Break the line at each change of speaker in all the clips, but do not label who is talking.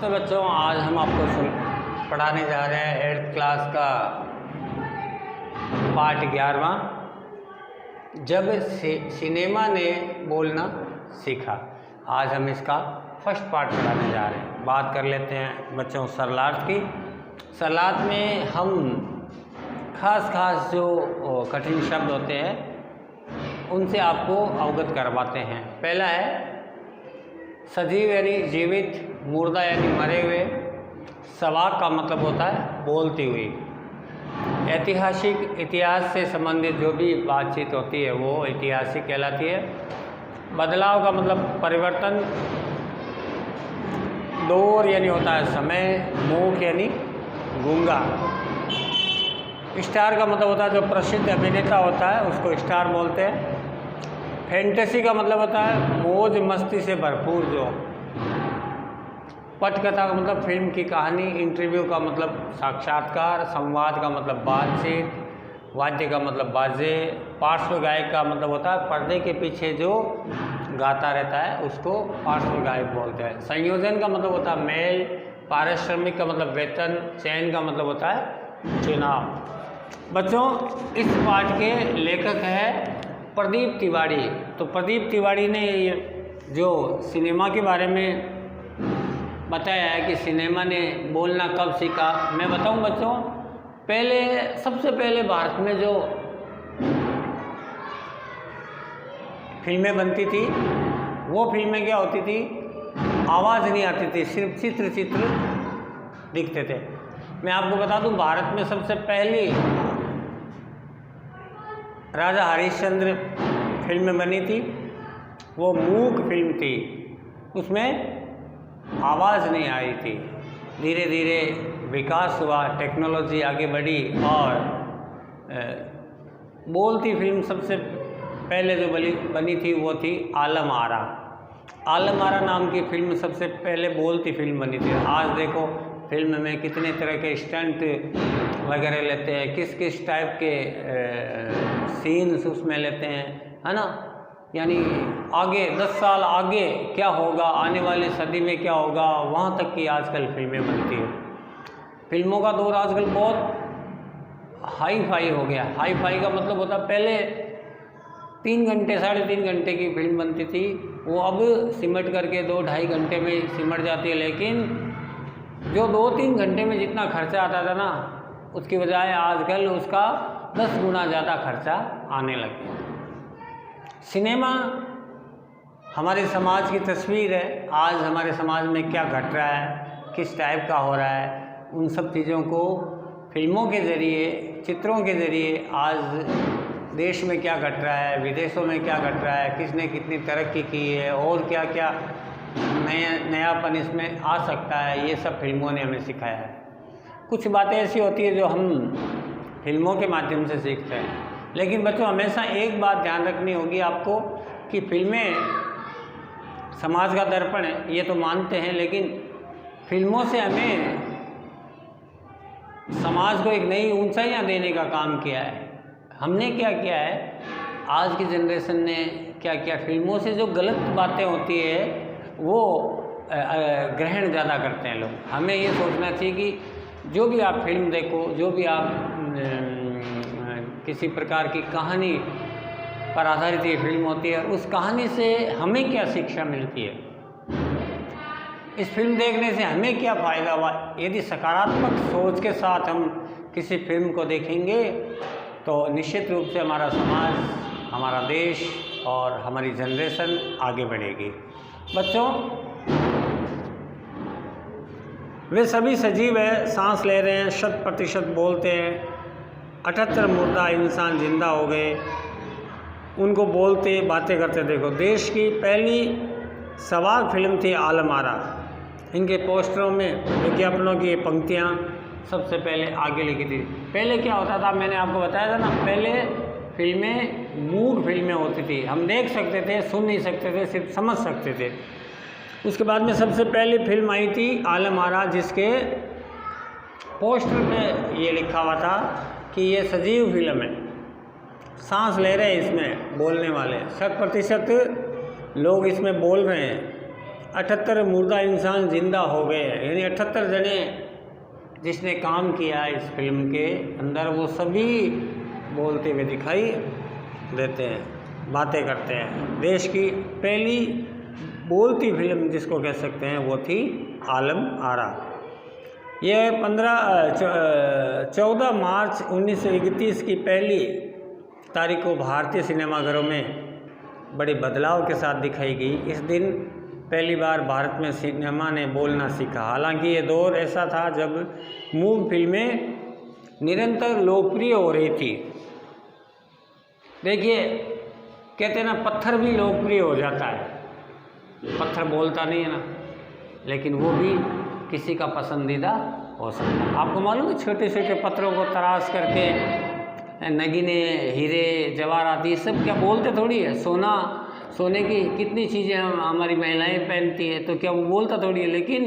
तो बच्चों, आज हम आपको पढ़ाने जा रहे हैं 8th क्लास का पाठ 11वां, जब सिनेमा ने बोलना सीखा। आज हम इसका फर्स्ट पार्ट पढ़ाने जा रहे हैं। बात कर लेते हैं बच्चों सरलार्थ की। सरलार्थ में हम खास जो कठिन शब्द होते हैं उनसे आपको अवगत करवाते हैं। पहला है सजीव यानी जीवित, मुर्दा यानी मरे हुए, सवाक का मतलब होता है बोलती हुई। ऐतिहासिक, इतिहास से संबंधित जो भी बातचीत होती है वो ऐतिहासिक कहलाती है। बदलाव का मतलब परिवर्तन। दौर यानी होता है समय। मूक यानी गूंगा। स्टार का मतलब होता है जो प्रसिद्ध अभिनेता होता है उसको स्टार बोलते हैं। फैंटेसी का मतलब होता है मौज मस्ती से भरपूर जो। पटकथा का मतलब फिल्म की कहानी। इंटरव्यू का मतलब साक्षात्कार। संवाद का मतलब बातचीत। वाद्य का मतलब बाजे। पार्श्व गायक का मतलब होता है पर्दे के पीछे जो गाता रहता है उसको पार्श्व गायक बोलते हैं। संयोजन का मतलब होता है मेल। पारिश्रमिक का मतलब वेतन। चयन का मतलब होता है चुनाव। बच्चों, इस पाठ के लेखक है प्रदीप तिवारी। तो प्रदीप तिवारी ने जो सिनेमा के बारे में बताया है कि सिनेमा ने बोलना कब सीखा, मैं बताऊं बच्चों। सबसे पहले भारत में जो फिल्में बनती थी वो फिल्में क्या होती थी, आवाज़ नहीं आती थी, सिर्फ चित्र दिखते थे। मैं आपको बता दूं, भारत में सबसे पहली राजा हरिश्चंद्र फिल्म बनी थी। वो मूक फिल्म थी, उसमें आवाज़ नहीं आई थी। धीरे धीरे विकास हुआ, टेक्नोलॉजी आगे बढ़ी और बोलती फिल्म सबसे पहले जो बनी थी वो थी आलम आरा। आलम आरा नाम की फिल्म सबसे पहले बोलती फिल्म बनी थी। आज देखो फिल्म में कितने तरह के स्टंट वगैरह लेते हैं, किस टाइप के सीन्स उसमें लेते हैं, है ना। यानी आगे 10 साल आगे क्या होगा, आने वाली सदी में क्या होगा, वहाँ तक की आजकल फिल्में बनती हैं। फिल्मों का दौर आजकल बहुत हाई फाई हो गया। हाई फाई का मतलब होता है पहले 3 घंटे 3.5 घंटे की फिल्म बनती थी, वो अब सिमट करके 2-2.5 घंटे में सिमट जाती है। लेकिन जो 2-3 घंटे में जितना खर्चा आता था ना, उसकी बजाय आजकल उसका 10 गुना ज़्यादा खर्चा आने लग गया। सिनेमा हमारे समाज की तस्वीर है। आज हमारे समाज में क्या घट रहा है, किस टाइप का हो रहा है, उन सब चीज़ों को फिल्मों के ज़रिए, चित्रों के ज़रिए आज देश में क्या घट रहा है, विदेशों में क्या घट रहा है, किसने कितनी तरक्की की है और क्या क्या नयापन इसमें आ सकता है, ये सब फिल्मों ने हमें सिखाया है। कुछ बातें ऐसी होती है जो हम फिल्मों के माध्यम से सीखते हैं। लेकिन बच्चों, हमेशा एक बात ध्यान रखनी होगी आपको कि फिल्में समाज का दर्पण है, ये तो मानते हैं, लेकिन फिल्मों से हमें समाज को एक नई ऊंचाइयां देने का काम किया है। हमने क्या किया है, आज की जनरेशन ने क्या किया, फिल्मों से जो गलत बातें होती है वो ग्रहण ज़्यादा करते हैं लोग। हमें ये सोचना चाहिए कि जो भी आप फिल्म देखो, जो भी आप किसी प्रकार की कहानी पर आधारित ये फिल्म होती है, उस कहानी से हमें क्या शिक्षा मिलती है, इस फिल्म देखने से हमें क्या फ़ायदा हुआ। यदि सकारात्मक सोच के साथ हम किसी फिल्म को देखेंगे तो निश्चित रूप से हमारा समाज, हमारा देश और हमारी जनरेशन आगे बढ़ेगी। बच्चों, वे सभी सजीव है, सांस ले रहे हैं, 100% बोलते हैं। 78 मुर्दा इंसान जिंदा हो गए, उनको बोलते बातें करते देखो। देश की पहली सवाक फिल्म थी आलम आरा। इनके पोस्टरों में, विज्ञापनों की पंक्तियाँ सबसे पहले आगे लिखी थी। पहले क्या होता था, मैंने आपको बताया था ना, पहले फिल्में मूक फिल्में होती थी, हम देख सकते थे, सुन नहीं सकते थे, सिर्फ समझ सकते थे। उसके बाद में सबसे पहली फिल्म आई थी आलम आरा, जिसके पोस्टर पे ये लिखा हुआ था कि ये सजीव फिल्म है, सांस ले रहे हैं इसमें बोलने वाले, 100% लोग इसमें बोल रहे हैं। 78 मुर्दा इंसान जिंदा हो गए, यानी 78 जने जिसने काम किया इस फिल्म के अंदर वो सभी बोलते हुए दिखाई देते हैं, बातें करते हैं। देश की पहली बोलती फिल्म जिसको कह सकते हैं वो थी आलम आरा। यह 14 मार्च 1931 की पहली तारीख को भारतीय सिनेमाघरों में बड़े बदलाव के साथ दिखाई गई। इस दिन पहली बार भारत में सिनेमा ने बोलना सीखा। हालांकि ये दौर ऐसा था जब मूक फिल्में निरंतर लोकप्रिय हो रही थी। देखिए, कहते हैं ना, पत्थर भी लोकप्रिय हो जाता है। पत्थर बोलता नहीं है ना, लेकिन वो भी किसी का पसंदीदा हो सकता है। आपको मालूम है, छोटे छोटे पत्थरों को तराश करके नगीने, हीरे, जवाहरात, ये सब क्या बोलते थोड़ी है। सोने की कितनी चीज़ें हमारी महिलाएं पहनती है, तो क्या वो बोलता थोड़ी है। लेकिन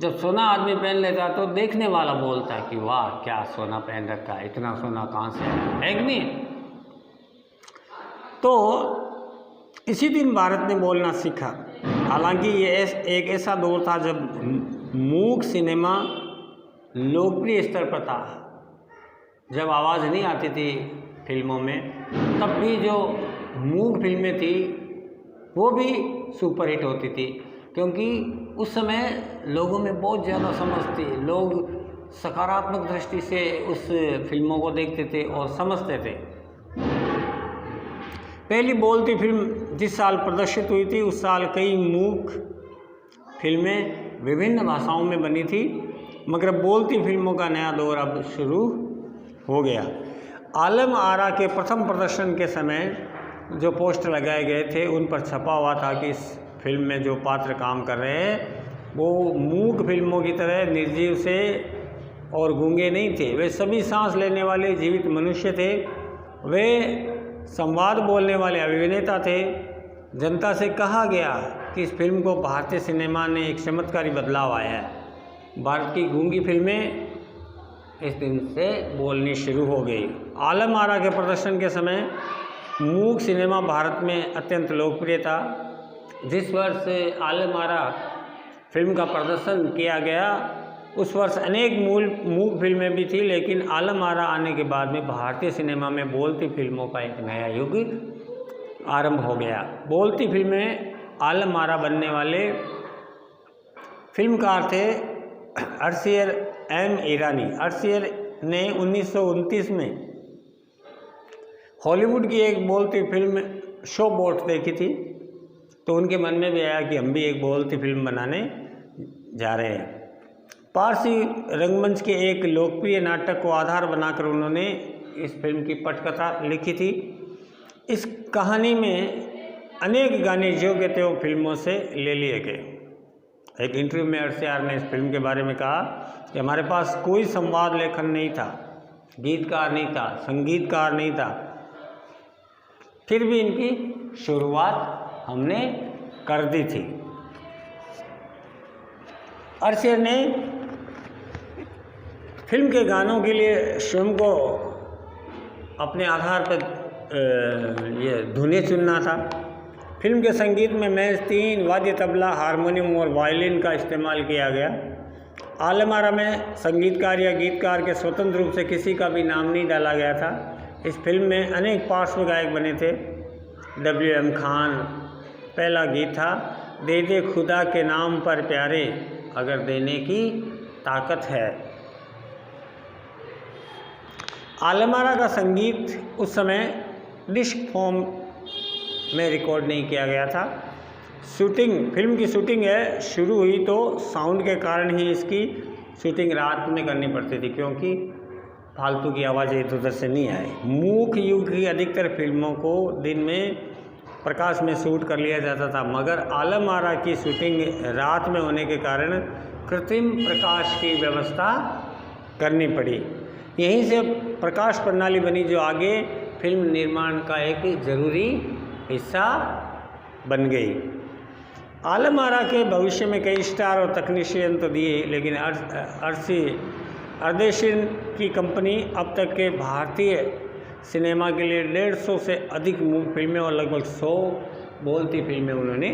जब सोना आदमी पहन लेता है तो देखने वाला बोलता है कि वाह, क्या सोना पहन रखा है, इतना सोना कहाँ से है कि नहीं। तो इसी दिन भारत ने बोलना सीखा। हालांकि ये एक ऐसा दौर था जब मूक सिनेमा लोकप्रिय स्तर पर था। जब आवाज़ नहीं आती थी फिल्मों में, तब भी जो मूक फिल्में थी वो भी सुपरहिट होती थी, क्योंकि उस समय लोगों में बहुत ज़्यादा समझ थी। लोग सकारात्मक दृष्टि से उस फिल्मों को देखते थे और समझते थे। पहली बोलती फिल्म जिस साल प्रदर्शित हुई थी, उस साल कई मूक फिल्में विभिन्न भाषाओं में बनी थी, मगर बोलती फिल्मों का नया दौर अब शुरू हो गया। आलम आरा के प्रथम प्रदर्शन के समय जो पोस्टर लगाए गए थे, उन पर छपा हुआ था कि इस फिल्म में जो पात्र काम कर रहे हैं वो मूक फिल्मों की तरह निर्जीव से और गूंगे नहीं थे। वे सभी सांस लेने वाले जीवित मनुष्य थे। वे संवाद बोलने वाले अभिनेता थे। जनता से कहा गया कि इस फिल्म को भारतीय सिनेमा ने एक चमत्कारी बदलाव आया है। भारत की गूंगी फिल्में इस दिन से बोलनी शुरू हो गई। आलम आरा के प्रदर्शन के समय मूक सिनेमा भारत में अत्यंत लोकप्रिय था। जिस वर्ष आलम आरा फिल्म का प्रदर्शन किया गया, उस वर्ष अनेक मूक फिल्में भी थी, लेकिन आलम आरा आने के बाद में भारतीय सिनेमा में बोलती फिल्मों का एक नया युग आरंभ हो गया। बोलती फिल्में आलम आरा बनने वाले फिल्मकार थे अरशद एम ईरानी। अरशद ने 1929 में हॉलीवुड की एक बोलती फिल्म शो बोट देखी थी, तो उनके मन में भी आया कि हम भी एक बोलती फिल्म बनाने जा रहे हैं। पारसी रंगमंच के एक लोकप्रिय नाटक को आधार बनाकर उन्होंने इस फिल्म की पटकथा लिखी थी। इस कहानी में अनेक गाने जो के त्यों फिल्मों से ले लिए गए। एक इंटरव्यू में अरशद ने इस फिल्म के बारे में कहा कि हमारे पास कोई संवाद लेखन नहीं था, गीतकार नहीं था, संगीतकार नहीं था, फिर भी इनकी शुरुआत हमने कर दी थी। अरशद ने फिल्म के गानों के लिए स्वयं को अपने आधार पर ये धुनें चुनना था। फिल्म के संगीत में महज 3 वाद्य तबला, हारमोनियम और वायलिन का इस्तेमाल किया गया। आलम आरा में संगीतकार या गीतकार के स्वतंत्र रूप से किसी का भी नाम नहीं डाला गया था। इस फिल्म में अनेक पार्श्व गायक बने थे। WM खान पहला गीत था, दे दे खुदा के नाम पर प्यारे, अगर देने की ताकत है। आलम आरा का संगीत उस समय डिस्क फॉर्म में रिकॉर्ड नहीं किया गया था। फिल्म की शूटिंग शुरू हुई तो साउंड के कारण ही इसकी शूटिंग रात में करनी पड़ती थी, क्योंकि फालतू की आवाज़ें इधर उधर से नहीं आई। मूक युग की अधिकतर फिल्मों को दिन में प्रकाश में शूट कर लिया जाता था, मगर आलम आरा की शूटिंग रात में होने के कारण कृत्रिम प्रकाश की व्यवस्था करनी पड़ी। यहीं से प्रकाश प्रणाली बनी जो आगे फिल्म निर्माण का एक ज़रूरी हिस्सा बन गई। आलम आरा के भविष्य में कई स्टार और तकनीशियन तो दिए, लेकिन अर्देशिन की कंपनी अब तक के भारतीय सिनेमा के लिए 150 से अधिक मूक फिल्में और लगभग 100 बोलती फिल्में उन्होंने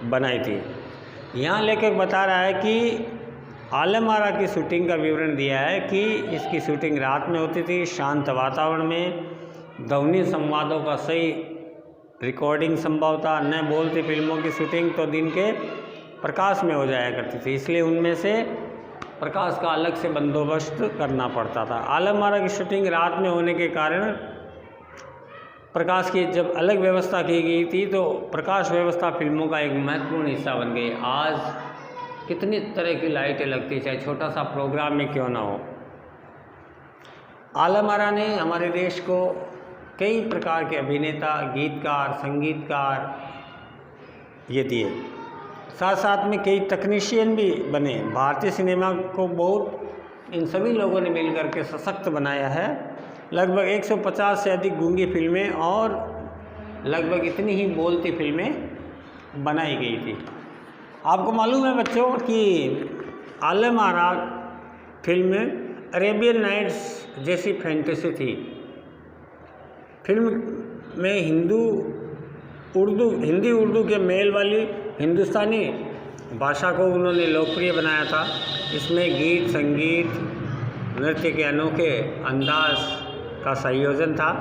बनाई थी। यहाँ लेखक बता रहा है कि आलम आरा की शूटिंग का विवरण दिया है कि इसकी शूटिंग रात में होती थी, शांत वातावरण में, ध्वनि संवादों का सही रिकॉर्डिंग संभव था। न बोलती फिल्मों की शूटिंग तो दिन के प्रकाश में हो जाया करती थी, इसलिए उनमें से प्रकाश का अलग से बंदोबस्त करना पड़ता था। आलम आरा की शूटिंग रात में होने के कारण प्रकाश की जब अलग व्यवस्था की गई थी तो प्रकाश व्यवस्था फिल्मों का एक महत्वपूर्ण हिस्सा बन गई। आज कितनी तरह की लाइटें लगती, चाहे छोटा सा प्रोग्राम में क्यों ना हो। आलम आरा ने हमारे देश को कई प्रकार के अभिनेता, गीतकार, संगीतकार ये दिए, साथ साथ में कई तकनीशियन भी बने। भारतीय सिनेमा को बहुत इन सभी लोगों ने मिलकर के सशक्त बनाया है। लगभग 150 से अधिक गूंगी फिल्में और लगभग इतनी ही बोलती फिल्में बनाई गई थी। आपको मालूम है बच्चों कि Alam Ara film Arabian nights जैसी फैंटेसी थी। फिल्म में हिंदी उर्दू के मेल वाली हिंदुस्तानी भाषा को उन्होंने लोकप्रिय बनाया था। इसमें गीत, संगीत, नृत्य के अनोखे अंदाज का संयोजन था।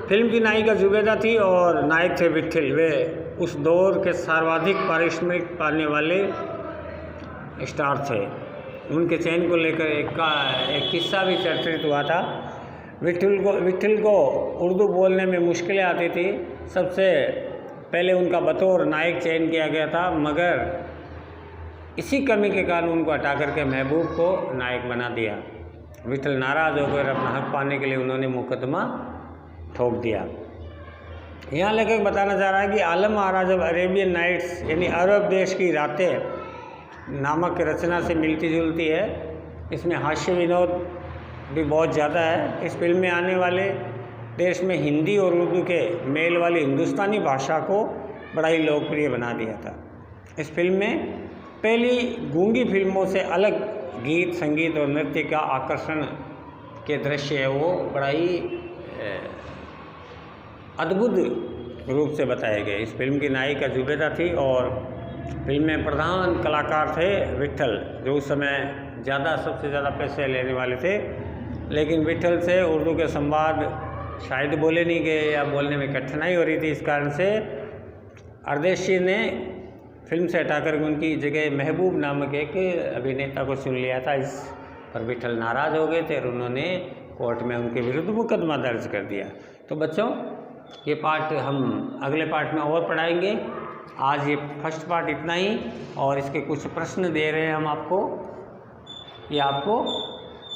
फिल्म की नायिका जुबेदा थी और नायक थे विट्ठल। वे उस दौर के सर्वाधिक पारिश्रमिक पाने वाले स्टार थे। उनके चयन को लेकर एक किस्सा भी चर्चित हुआ था। विट्ठल को उर्दू बोलने में मुश्किलें आती थी। सबसे पहले उनका बतौर नायक चयन किया गया था, मगर इसी कमी के कारण उनको हटा करके महबूब को नायक बना दिया। विट्ठल नाराज़ होकर अपना हक पाने के लिए उन्होंने मुकदमा ठोक दिया। यहाँ लेखक बताना चाह रहा है कि आलम आरा जब अरेबियन नाइट्स यानी अरब देश की रातें नामक रचना से मिलती जुलती है। इसमें हास्य विनोद भी बहुत ज़्यादा है। इस फिल्म में आने वाले देश में हिंदी और उर्दू के मेल वाली हिंदुस्तानी भाषा को बड़ा ही लोकप्रिय बना दिया था। इस फिल्म में पहली गूंगी फिल्मों से अलग गीत, संगीत और नृत्य का आकर्षण के दृश्य है वो बड़ा ही अद्भुत रूप से बताए गए। इस फिल्म की नायिका जुबेदा थी और फिल्म में प्रधान कलाकार थे विट्ठल, जो उस समय सबसे ज़्यादा पैसे लेने वाले थे। लेकिन विट्ठल से उर्दू के संवाद शायद बोले नहीं गए या बोलने में कठिनाई हो रही थी। इस कारण से अरदेशी ने फिल्म से हटाकर उनकी जगह महबूब नामक एक अभिनेता को चुन लिया था। इस पर विट्ठल नाराज़ हो गए थे और उन्होंने कोर्ट में उनके विरुद्ध मुकदमा दर्ज कर दिया। तो बच्चों, ये पार्ट हम अगले पार्ट में और पढ़ाएंगे। आज ये फर्स्ट पार्ट इतना ही, और इसके कुछ प्रश्न दे रहे हैं हम आपको, ये आपको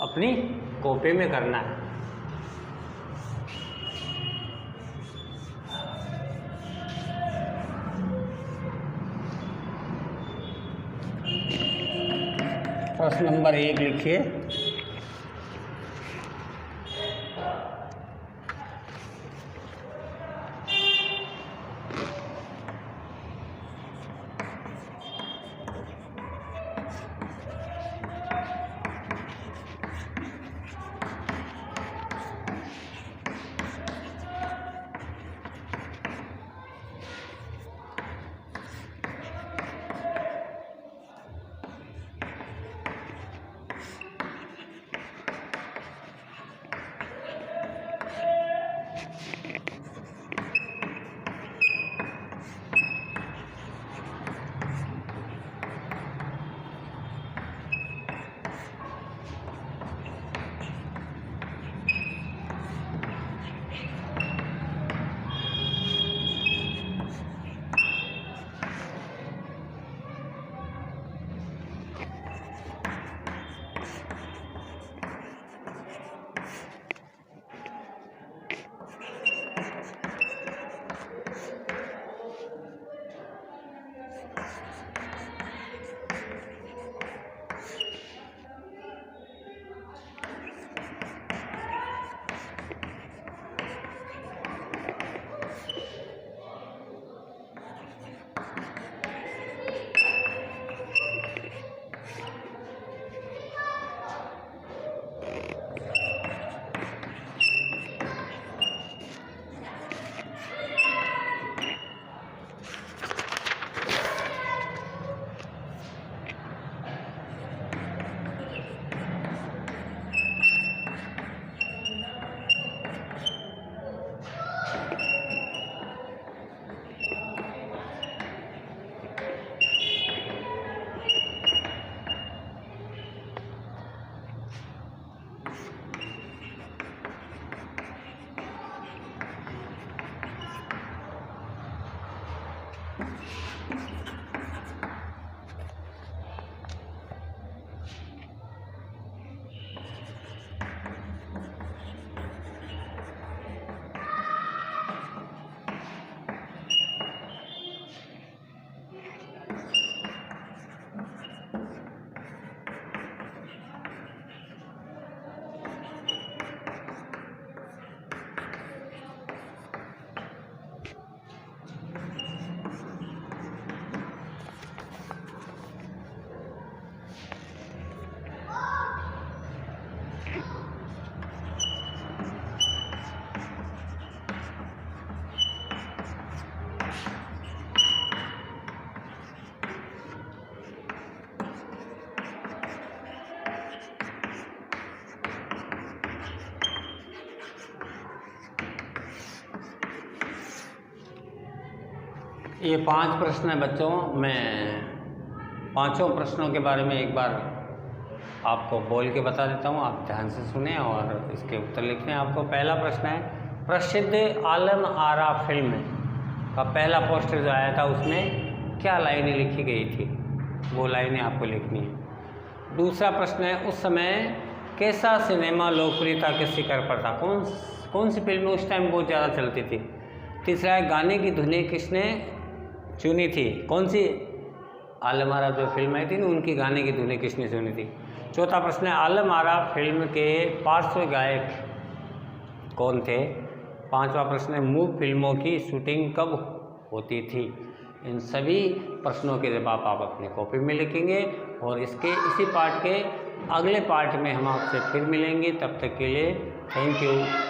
अपनी कॉपी में करना है। प्रश्न नंबर 1 लिखिए। ये 5 प्रश्न है बच्चों। मैं पांचों प्रश्नों के बारे में एक बार आपको बोल के बता देता हूँ, आप ध्यान से सुने और इसके उत्तर लिखने हैं आपको। पहला प्रश्न है, प्रसिद्ध आलम आरा फिल्म का पहला पोस्टर जो आया था उसमें क्या लाइनें लिखी गई थी, वो लाइनें आपको लिखनी है। दूसरा प्रश्न है, उस समय कैसा सिनेमा लोकप्रियता के शिखर पर था, कौन सी फिल्म उस टाइम बहुत ज़्यादा चलती थी। तीसरा है, गाने की धुनें किसने चुनी थी, कौन सी आलम आरा जो फिल्म आई थी ना उनकी गाने की धुनें किसने चुनी थी। चौथा प्रश्न है, आलम आरा फिल्म के पार्श्व गायक कौन थे। पांचवा प्रश्न है, मूक फिल्मों की शूटिंग कब होती थी। इन सभी प्रश्नों के जवाब आप अपनी कॉपी में लिखेंगे और इसी पार्ट के अगले पार्ट में हम आपसे फिर मिलेंगे। तब तक के लिए थैंक यू।